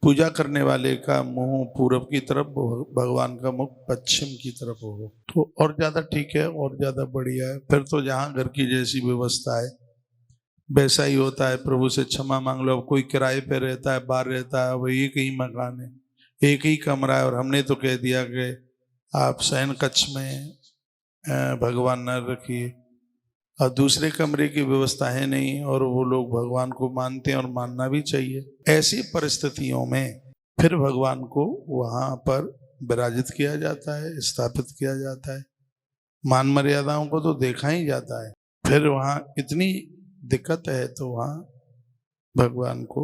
पूजा करने वाले का मुंह पूरब की तरफ, भगवान का मुख पश्चिम की तरफ हो तो और ज्यादा ठीक है, और ज्यादा बढ़िया है। फिर तो जहाँ घर की जैसी व्यवस्था है वैसा ही होता है। प्रभु से क्षमा मांग लो। अब कोई किराए पे रहता है, बाहर रहता है, वही एक ही मकान है, एक ही कमरा है, और हमने तो कह दिया कि आप शयन कक्ष में भगवान न रखिए, और दूसरे कमरे की व्यवस्था है नहीं, और वो लोग भगवान को मानते हैं और मानना भी चाहिए। ऐसी परिस्थितियों में फिर भगवान को वहां पर विराजित किया जाता है, स्थापित किया जाता है। मान मर्यादाओं को तो देखा ही जाता है। फिर वहां इतनी दिक्कत है तो वहां भगवान को,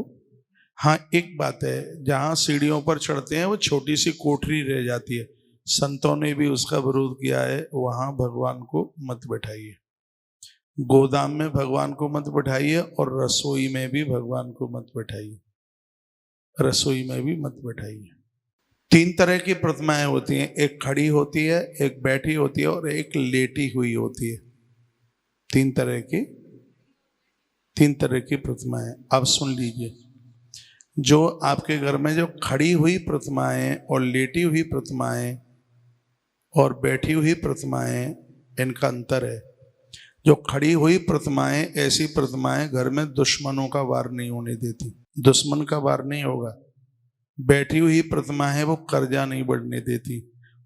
हाँ एक बात है, जहां सीढ़ियों पर चढ़ते हैं वो छोटी सी कोठरी रह जाती है, संतों ने भी उसका विरोध किया है। वहां भगवान को मत बैठाइए, गोदाम में भगवान को मत बैठाइए, और रसोई में भी भगवान को मत बैठाइए, रसोई में भी मत बैठाइए। 3 तरह की प्रतिमाएं होती हैं, एक खड़ी होती है, एक बैठी होती है, और एक लेटी हुई होती है। 3 तरह की प्रतिमाएं। अब सुन लीजिए, जो आपके घर में जो खड़ी हुई प्रतिमाएं और लेटी हुई प्रतिमाएं और बैठी हुई प्रतिमाएं, इनका अंतर है। जो खड़ी हुई प्रतिमाएं, ऐसी प्रतिमाएं घर में दुश्मनों का वार नहीं होने देती, दुश्मन का वार नहीं होगा। बैठी हुई प्रतिमा है वो कर्जा नहीं बढ़ने देती,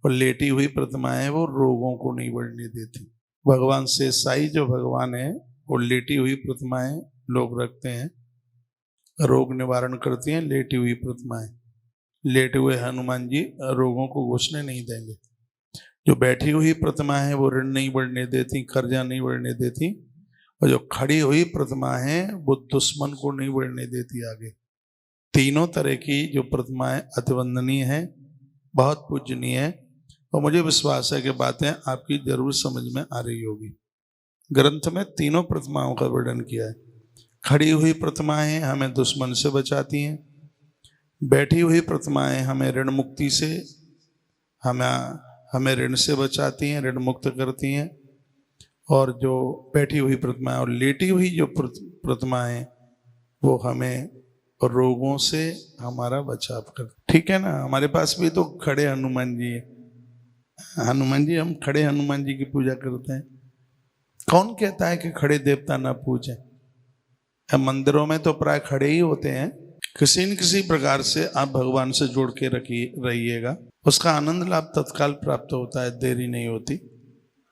और लेटी हुई प्रतिमा है वो रोगों को नहीं बढ़ने देती। भगवान शेषशायी जो भगवान है, वो लेटी हुई प्रतिमाएं लोग रखते हैं, रोग निवारण करती हैं लेटी हुई प्रतिमाएं। लेटे हुए हनुमान जी रोगों को घुसने नहीं देंगे। जो बैठी हुई प्रतिमा है वो ऋण नहीं बढ़ने देती, कर्जा नहीं बढ़ने देती, और जो खड़ी हुई प्रतिमा है वो दुश्मन को नहीं बढ़ने देती आगे। तीनों तरह की जो प्रतिमाएं अति वंदनीय है, बहुत पूजनीय है, और मुझे विश्वास है कि बातें आपकी जरूर समझ में आ रही होगी। ग्रंथ में तीनों प्रतिमाओं का वर्णन किया है। खड़ी हुई प्रतिमाएं हमें दुश्मन से बचाती हैं, बैठी हुई प्रतिमाएं हमें ऋण मुक्ति से, हमें ऋण से बचाती हैं, ऋण मुक्त करती हैं, और जो बैठी हुई प्रतिमाएं और लेटी हुई जो प्रतिमाएं वो हमें रोगों से हमारा बचाव कर। ठीक है ना। हमारे पास भी तो खड़े हनुमान जी है। हनुमान जी, हम खड़े हनुमान जी की पूजा करते हैं। कौन कहता है कि खड़े देवता ना पूजें? मंदिरों में तो प्राय खड़े ही होते हैं। किसी न किसी प्रकार से आप भगवान से जोड़ के रहिएगा, उसका आनंद लाभ तत्काल प्राप्त होता है, देरी नहीं होती।